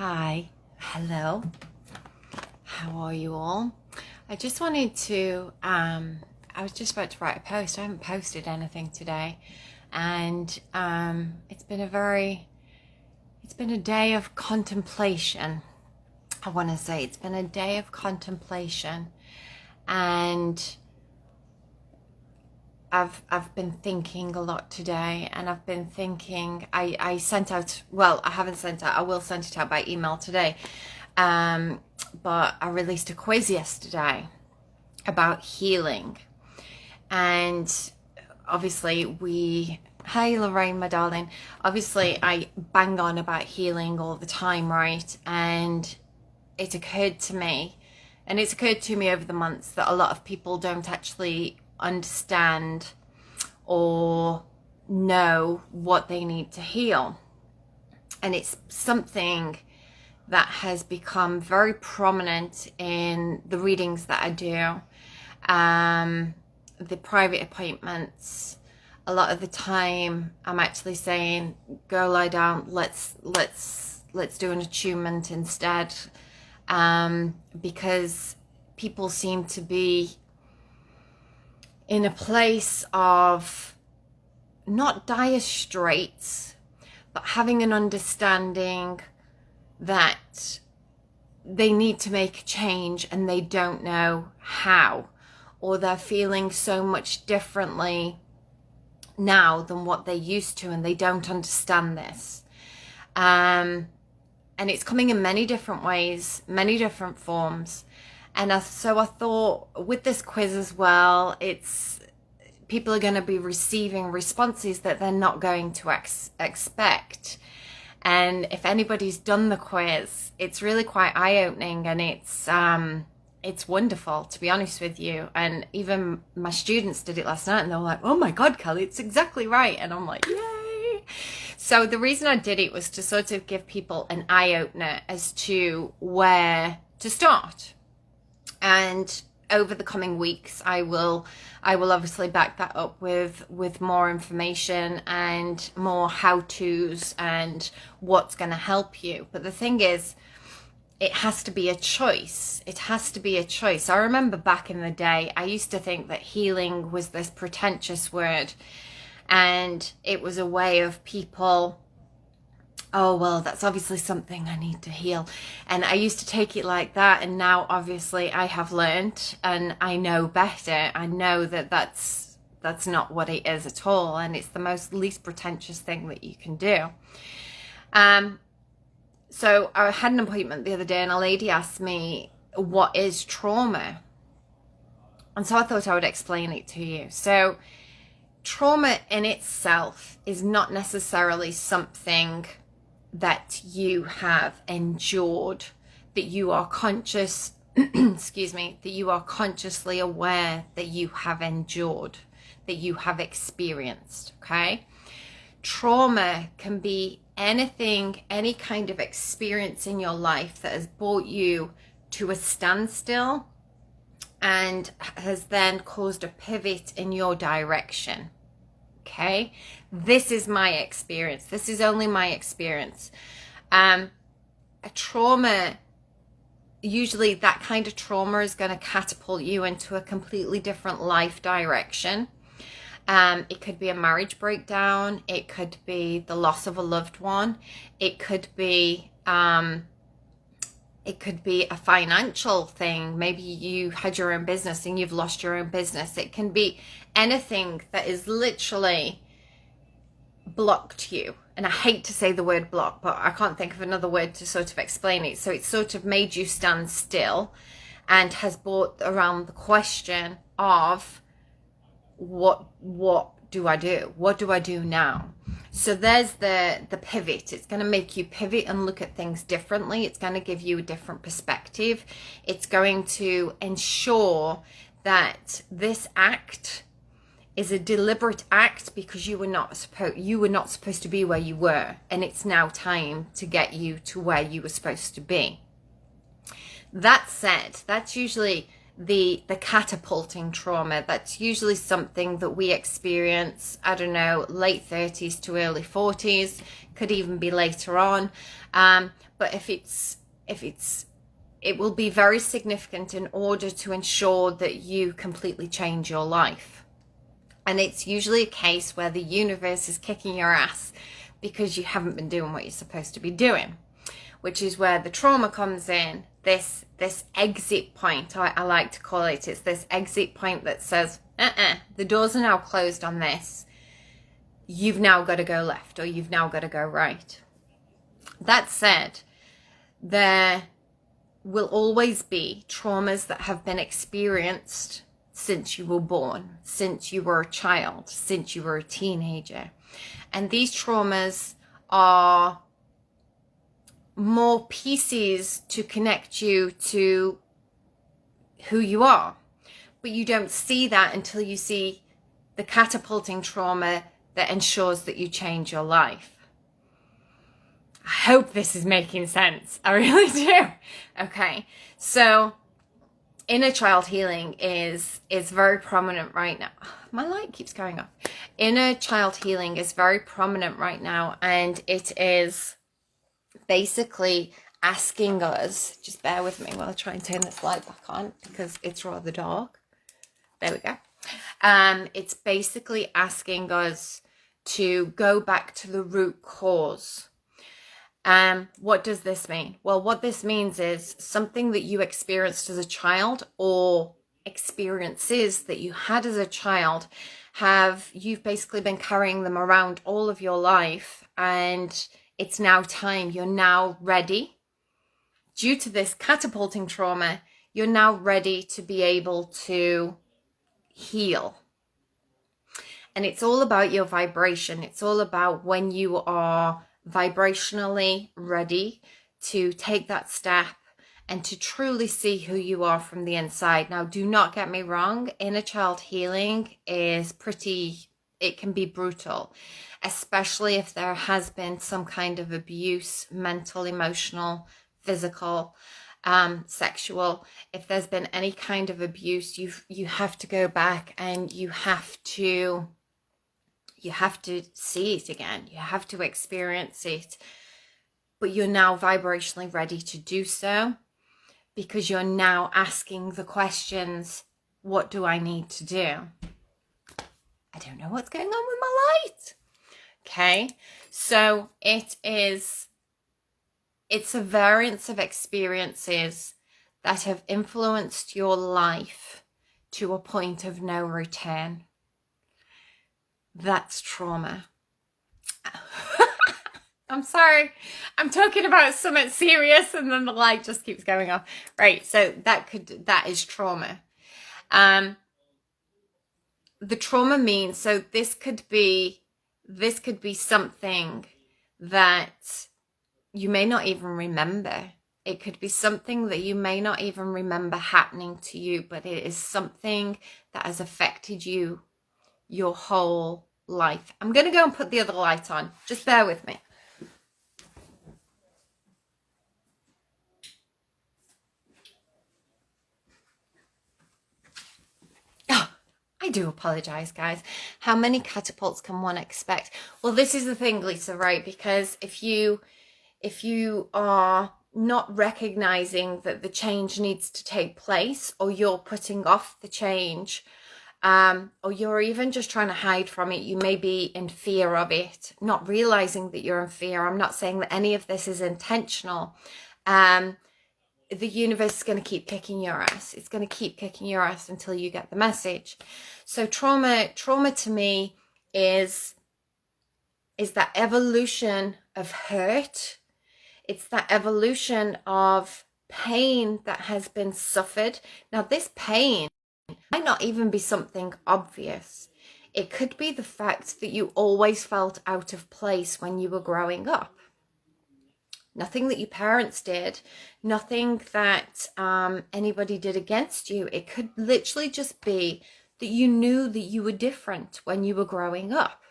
Hi, hello, how are you all? I just wanted to, I was just about to write a post. I haven't posted anything today, and it's been a day of contemplation. I want to say it's been a day of contemplation, and I've been thinking a lot today, and I've been thinking, I sent out, well, I haven't sent out, I will send it out by email today, but I released a quiz yesterday about healing. And obviously hi Lorraine, my darling, obviously I bang on about healing all the time, right? And it occurred to me, and it's occurred to me over the months, that a lot of people don't actually understand or know what they need to heal. And it's something that has become very prominent in the readings that I do, the private appointments. A lot of the time I'm actually saying, go lie down, let's do an attunement instead, because people seem to be in a place of not dire straits, but having an understanding that they need to make a change and they don't know how, or they're feeling so much differently now than what they used to, and they don't understand this. And it's coming in many different ways, many different forms. And so I thought, with this quiz as well, people are going to be receiving responses that they're not going to expect. And if anybody's done the quiz, it's really quite eye-opening, and it's wonderful, to be honest with you. And even my students did it last night, and they were like, oh my God, Kelly, it's exactly right. And I'm like, yay. So the reason I did it was to sort of give people an eye-opener as to where to start. And over the coming weeks, I will obviously back that up with more information and more how-tos and what's going to help you. But the thing is, it has to be a choice. It has to be a choice. I remember back in the day, I used to think that healing was this pretentious word, and it was a way of people, oh, well, that's obviously something I need to heal. And I used to take it like that. And now, obviously, I have learned and I know better. I know that that's not what it is at all. And it's the least pretentious thing that you can do. So I had an appointment the other day, and a lady asked me, what is trauma? And so I thought I would explain it to you. So trauma in itself is not necessarily something that you have endured, that you are conscious, excuse me, that you are consciously aware that you have endured, that you have experienced, okay? Trauma can be anything, any kind of experience in your life that has brought you to a standstill and has then caused a pivot in your direction. Okay, this is my experience. This is only my experience. A trauma, usually that kind of trauma is going to catapult you into a completely different life direction. It could be a marriage breakdown. It could be the loss of a loved one. It could be a financial thing. Maybe you had your own business and you've lost your own business. It can be anything that is literally blocked you. And I hate to say the word block, but I can't think of another word to sort of explain it. So it's sort of made you stand still and has brought around the question of what do I do? What do I do now? So there's the pivot. It's going to make you pivot and look at things differently. It's going to give you a different perspective. It's going to ensure that this act is a deliberate act, because you were not supposed to be where you were, and it's now time to get you to where you were supposed to be. That said, that's usually the catapulting trauma. That's usually something that we experience, I don't know, late 30s to early 40s, could even be later on. But it will be very significant in order to ensure that you completely change your life. And it's usually a case where the universe is kicking your ass because you haven't been doing what you're supposed to be doing, which is where the trauma comes in. This exit point, I like to call it. It's this exit point that says, the doors are now closed on this. You've now got to go left, or you've now got to go right. That said, there will always be traumas that have been experienced since you were born, since you were a child, since you were a teenager. And these traumas are more pieces to connect you to who you are. But you don't see that until you see the catapulting trauma that ensures that you change your life. I hope this is making sense. I really do. Okay, so inner child healing is very prominent right now. My light keeps going off. Inner child healing is very prominent right now, and it is basically asking us, just bear with me while I try and turn this light back on because it's rather dark. There we go. It's basically asking us to go back to the root cause. What does this mean? Well, what this means is something that you experienced as a child, or experiences that you had as a child, you've basically been carrying them around all of your life, and it's now time. You're now ready. Due to this catapulting trauma, you're now ready to be able to heal. And it's all about your vibration. It's all about when you are vibrationally ready to take that step and to truly see who you are from the inside. Now, do not get me wrong. Inner child healing is it can be brutal, especially if there has been some kind of abuse, mental, emotional, physical, sexual. If there's been any kind of abuse, you have to go back and you have to see it again. You have to experience it. But you're now vibrationally ready to do so, because you're now asking the questions, what do I need to do? I don't know what's going on with my light. Okay, so it's a variance of experiences that have influenced your life to a point of no return. That's trauma. I'm sorry, I'm talking about something serious and then the light just keeps going off. Right, so that is trauma. The trauma means, so this could be something that you may not even remember. It could be something that you may not even remember happening to you, but it is something that has affected you your whole life. I'm going to go and put the other light on. Just bear with me. I do apologize, guys. How many catapults can one expect? Well, this is the thing, Lisa, right? Because if you are not recognizing that the change needs to take place, or you're putting off the change, or you're even just trying to hide from it, you may be in fear of it, not realizing that you're in fear. I'm not saying that any of this is intentional. The universe is going to keep kicking your ass. It's going to keep kicking your ass until you get the message. So trauma to me is that evolution of hurt. It's that evolution of pain that has been suffered. Now, this pain might not even be something obvious. It could be the fact that you always felt out of place when you were growing up. Nothing that your parents did, nothing that anybody did against you. It could literally just be that you knew that you were different when you were growing up.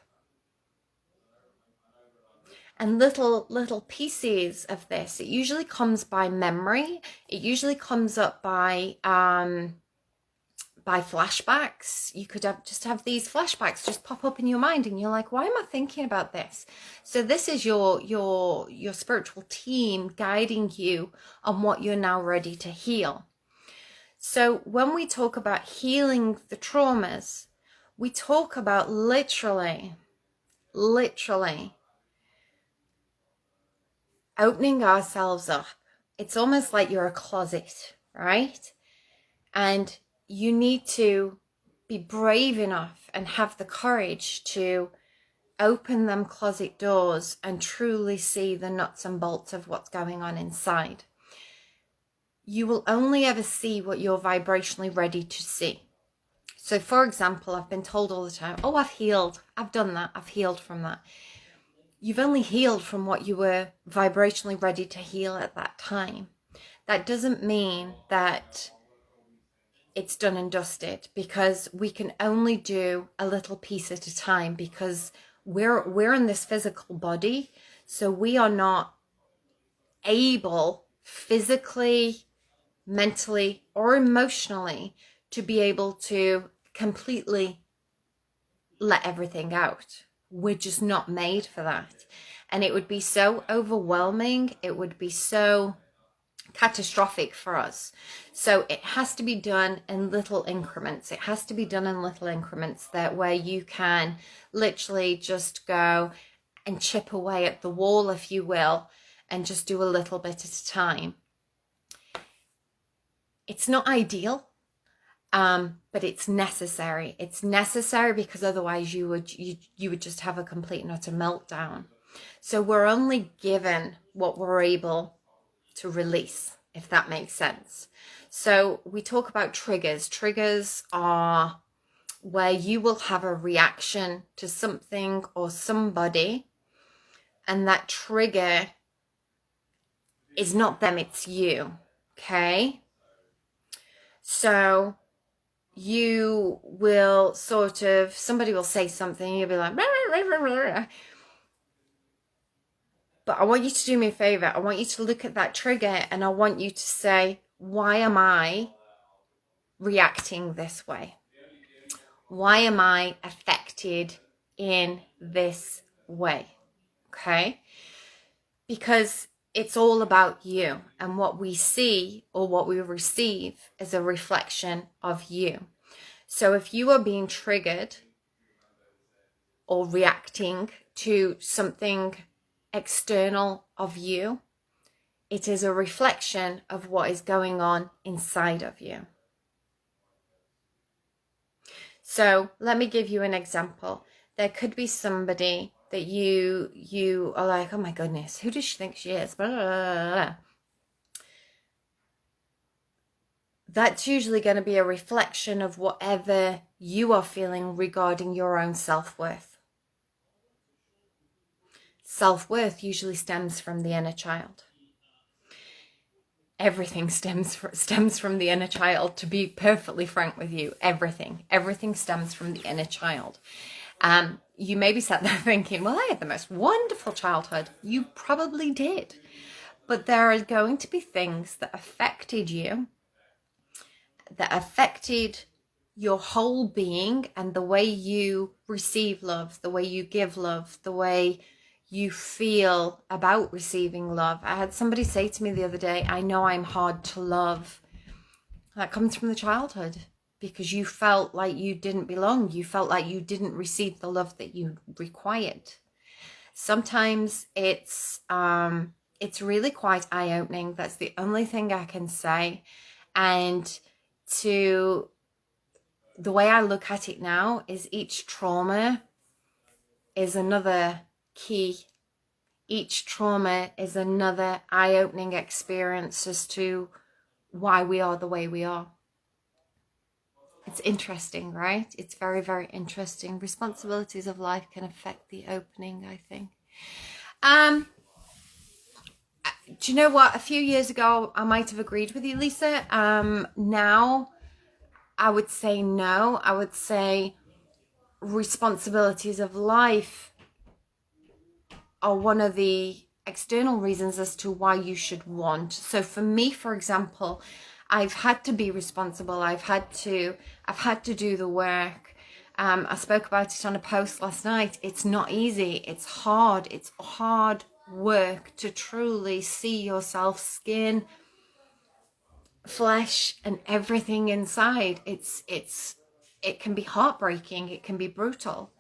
And little pieces of this, it usually comes by memory. It usually comes up by by flashbacks. You could just have these flashbacks just pop up in your mind, and you're like, why am I thinking about this? So this is your spiritual team guiding you on what you're now ready to heal. So when we talk about healing the traumas, we talk about literally opening ourselves up. It's almost like you're a closet, right? And you need to be brave enough and have the courage to open them closet doors and truly see the nuts and bolts of what's going on inside. You will only ever see what you're vibrationally ready to see. So for example, I've been told all the time, oh, I've healed, I've done that, I've healed from that. You've only healed from what you were vibrationally ready to heal at that time. That doesn't mean that it's done and dusted, because we can only do a little piece at a time, because we're in this physical body, so we are not able physically, mentally, or emotionally to be able to completely let everything out. We're just not made for that. And it would be so overwhelming. It would be so catastrophic for us. So it has to be done in little increments. It has to be done in little increments, that where you can literally just go and chip away at the wall, if you will, and just do a little bit at a time. It's not ideal, but it's necessary. It's necessary because otherwise you would just have a complete and utter meltdown. So we're only given what we're able to release, if that makes sense. So we talk about triggers. Triggers are where you will have a reaction to something or somebody, and that trigger is not them, it's you. Okay? So you will sort of, somebody will say something, you'll be like, rah, rah, rah, rah, rah. But I want you to do me a favor. I want you to look at that trigger, and I want you to say, why am I reacting this way? Why am I affected in this way? Okay? Because it's all about you, and what we see or what we receive is a reflection of you. So if you are being triggered or reacting to something external of you, it is a reflection of what is going on inside of you. So let me give you an example. There could be somebody that you are like, oh my goodness, who does she think she is? Blah, blah, blah, blah. That's usually going to be a reflection of whatever you are feeling regarding your own self-worth. Self-worth usually stems from the inner child. Everything stems from the inner child, to be perfectly frank with you. Everything stems from the inner child. You may be sat there thinking, well, I had the most wonderful childhood. You probably did. But there are going to be things that affected you, that affected your whole being, and the way you receive love, the way you give love, the way you feel about receiving love. I had somebody say to me the other day, I know I'm hard to love. That comes from the childhood, because you felt like you didn't belong. You felt like you didn't receive the love that you required. Sometimes it's really quite eye-opening. That's the only thing I can say. And to the way I look at it now is each trauma is another key. Each trauma is another eye-opening experience as to why we are the way we are. It's interesting, right? It's very, very interesting. Responsibilities of life can affect the opening, I think. Do you know what? A few years ago, I might have agreed with you, Lisa. Now, I would say no. I would say responsibilities of life are one of the external reasons as to why you should want. So for me, for example, I've had to be responsible. I've had to do the work. I spoke about it on a post last night. It's not easy. It's hard. It's hard work to truly see yourself, skin, flesh, and everything inside. It can be heartbreaking. It can be brutal,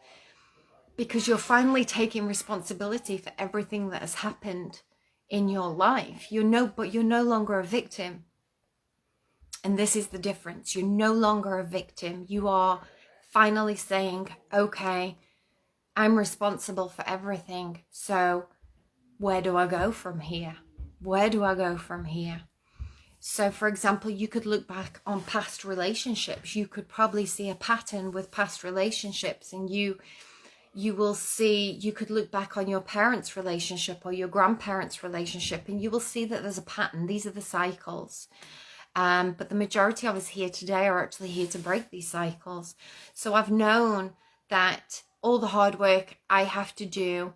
because you're finally taking responsibility for everything that has happened in your life. But you're no longer a victim. And this is the difference. You're no longer a victim. You are finally saying, okay, I'm responsible for everything. So where do I go from here? Where do I go from here? So, for example, you could look back on past relationships. You could probably see a pattern with past relationships, and you will see, you could look back on your parents' relationship or your grandparents' relationship, and you will see that there's a pattern. These are the cycles. But the majority of us here today are actually here to break these cycles. So I've known that all the hard work I have to do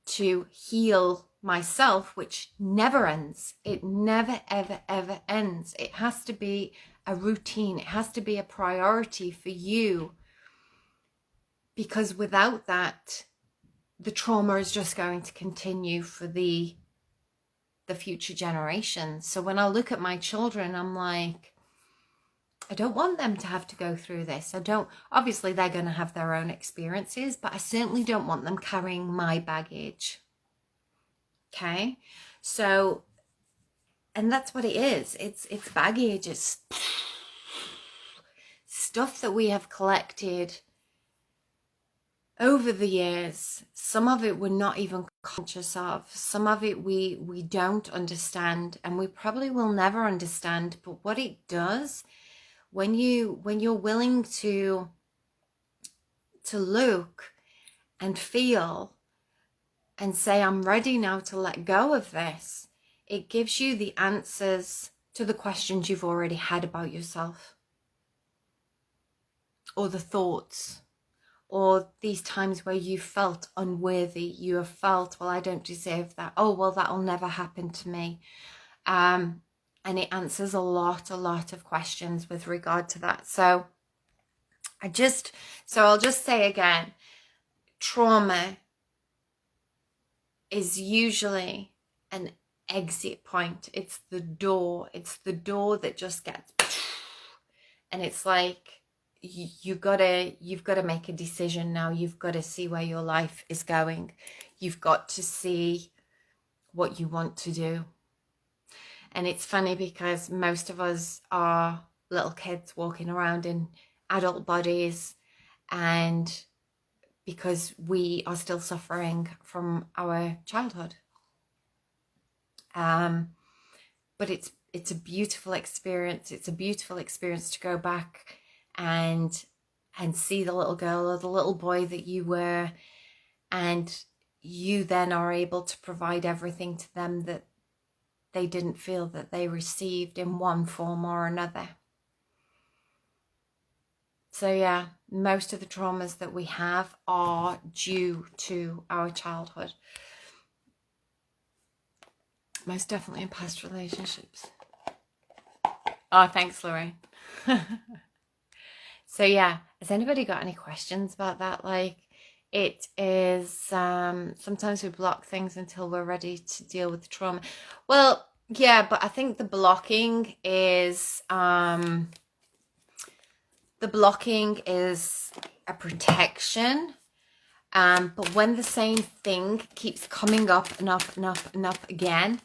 to heal myself, which never ends. It never, ever, ever ends. It has to be a routine. It has to be a priority for you, because without that, the trauma is just going to continue for the future generations. So when I look at my children, I'm like, I don't want them to have to go through this. Obviously they're going to have their own experiences, but I certainly don't want them carrying my baggage. Okay? So, and that's what it is. It's baggage. It's stuff that we have collected over the years. Some of it we're not even conscious of. Some of it we don't understand, and we probably will never understand. But what it does, when you're willing to look and feel and say, I'm ready now to let go of this, it gives you the answers to the questions you've already had about yourself, or the thoughts, or these times where you felt unworthy. You have felt, well, I don't deserve that. Oh, well, that'll never happen to me. And it answers a lot of questions with regard to that. So I'll just say again, trauma is usually an exit point. It's the door that just gets, and it's like, you've got to make a decision now. You've got to see where your life is going. You've got to see what you want to do. And it's funny, because most of us are little kids walking around in adult bodies, and because we are still suffering from our childhood. But it's a beautiful experience. It's a beautiful experience to go back and see the little girl or the little boy that you were, and you then are able to provide everything to them that they didn't feel that they received in one form or another. So yeah, most of the traumas that we have are due to our childhood. Most definitely in past relationships. Oh, thanks, Lorraine. So yeah, has anybody got any questions about that? Like, it is, sometimes we block things until we're ready to deal with the trauma. Well, yeah, but I think the blocking is a protection. But when the same thing keeps coming up and up and up and up again,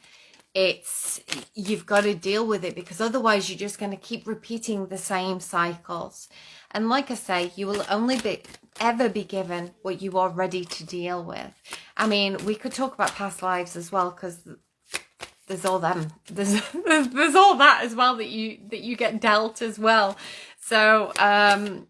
you've got to deal with it, because otherwise you're just going to keep repeating the same cycles. And like I say, you will only ever be given what you are ready to deal with. I mean, we could talk about past lives as well, because there's all them. There's all that as well that you get dealt as well. So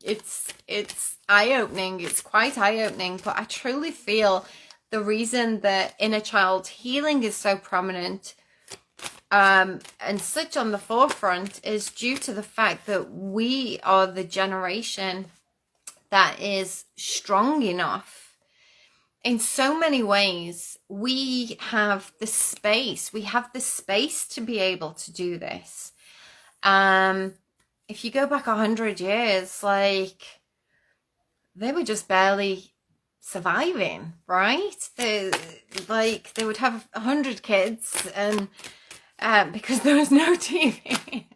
it's eye-opening. It's quite eye-opening. But I truly feel the reason that inner child healing is so prominent and such on the forefront is due to the fact that we are the generation that is strong enough. In so many ways, we have the space to be able to do this. If you go back 100 years, like, they were just barely surviving, right? They would have 100 kids, and because there was no TV.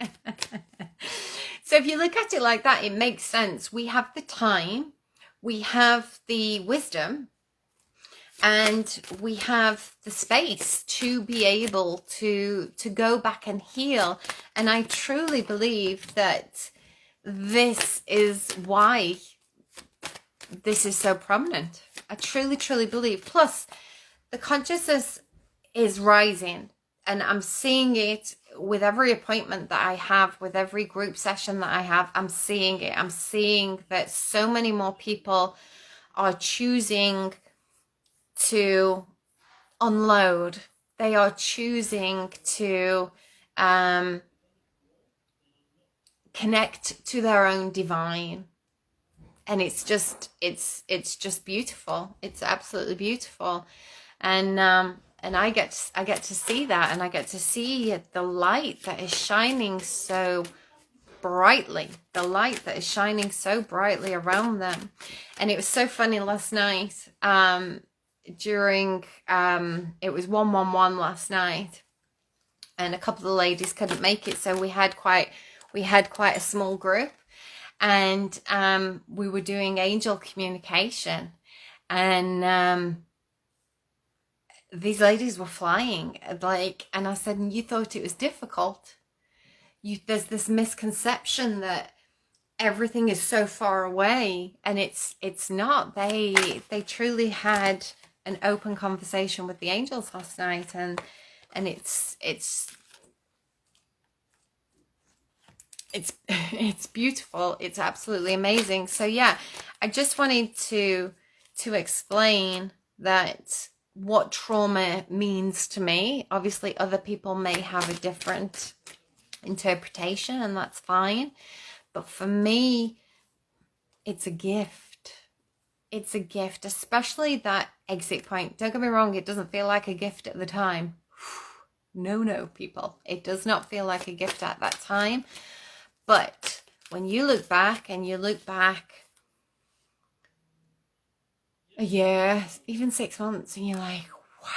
So if you look at it like that, it makes sense. We have the time, we have the wisdom, and we have the space to be able to go back and heal. And I truly believe that this is why this is so prominent. I truly, truly believe. Plus, the consciousness is rising, and I'm seeing it with every appointment that I have, with every group session that I have. I'm seeing it. I'm seeing that so many more people are choosing to unload. They are choosing to connect to their own divine. And it's just beautiful. It's absolutely beautiful. And I get to see that, and I get to see the light that is shining so brightly, around them. And it was so funny last night, during it was 111 last night, and a couple of the ladies couldn't make it, so we had quite a small group, and we were doing angel communication, and these ladies were flying, like, and I said, and you thought it was difficult. There's this misconception that everything is so far away, and it's not. They truly had an open conversation with the angels last night, and it's beautiful. It's absolutely amazing. So yeah, I just wanted to explain that what trauma means to me. Obviously other people may have a different interpretation, and that's fine, but for me, it's a gift. It's a gift, especially that exit point. Don't get me wrong, it doesn't feel like a gift at the time. No, people, it does not feel like a gift at that time. But when you look back, and you look back a year, even 6 months, and you're like, wow,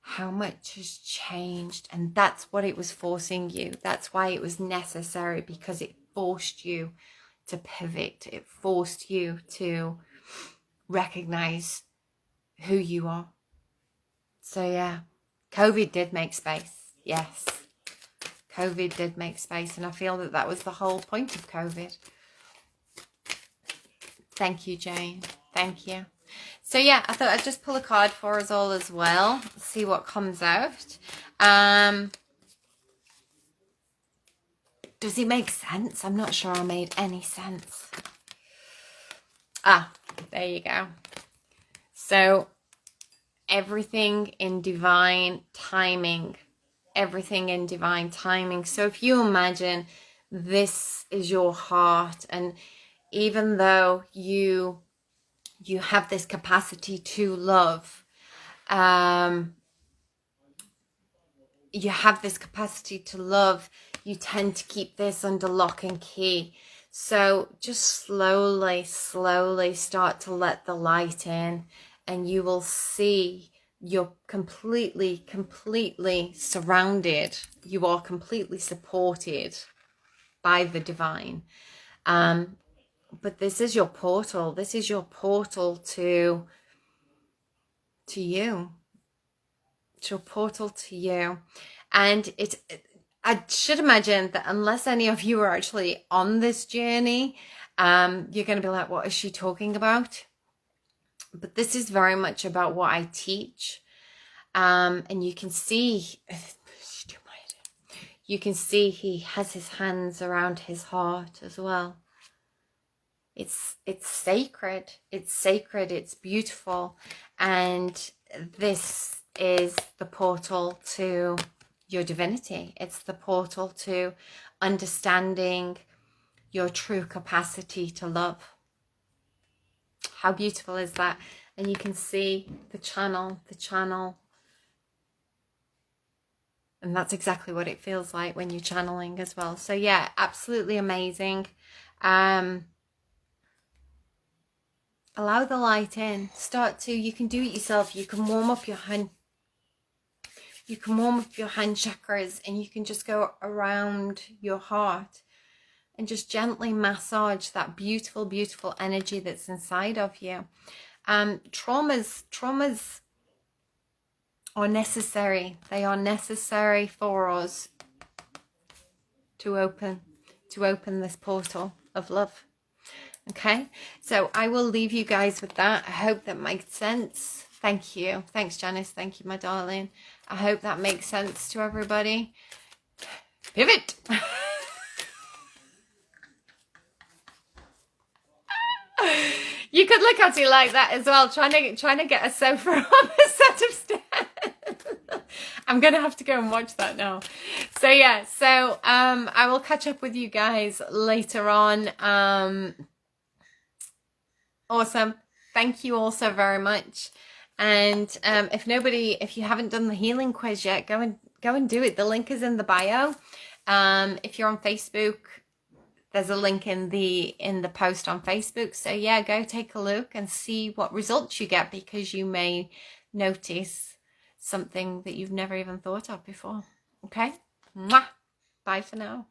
how much has changed. And that's what it was forcing you. That's why it was necessary, because it forced you to pivot. It forced you to recognize who you are. So yeah, COVID did make space. Yes, COVID did make space, and I feel that that was the whole point of COVID. Thank you, Jane. Thank you. So yeah, I thought I'd just pull a card for us all as well, see what comes out. Does it make sense? I'm not sure I made any sense. Ah, there you go. So everything in divine timing. Everything in divine timing. So if you imagine this is your heart, and even though you have this capacity to love, you tend to keep this under lock and key. So just slowly start to let the light in, and you will see you're completely surrounded. You are completely supported by the divine. But this is your portal. This is your portal to you. It's your portal to you. And I should imagine that unless any of you are actually on this journey, you're going to be like, what is she talking about? But this is very much about what I teach. And you can see, he has his hands around his heart as well. It's sacred. It's sacred. It's beautiful. And this is the portal to your divinity. It's the portal to understanding your true capacity to love. How beautiful is that? And you can see the channel, and And that's exactly what it feels like when you're channeling as well. So yeah, absolutely amazing. Allow the light in. You can do it yourself. You can warm up your hand. You can warm up your hand chakras, and you can just go around your heart and just gently massage that beautiful, beautiful energy that's inside of you. Traumas are necessary. They are necessary for us to open this portal of love. Okay, so I will leave you guys with that. I hope that makes sense. Thank you. Thanks, Janice. Thank you, my darling. I hope that makes sense to everybody. Pivot. You could look at it like that as well, trying to get a sofa on a set of stairs. I'm gonna have to go and watch that now. So yeah, I will catch up with you guys later on. Awesome. Thank you all so very much. And if you haven't done the healing quiz yet, go and do it. The link is in the bio. If you're on Facebook, there's a link in the post on Facebook. So yeah, go take a look and see what results you get, because you may notice something that you've never even thought of before. Okay? Mwah! Bye for now.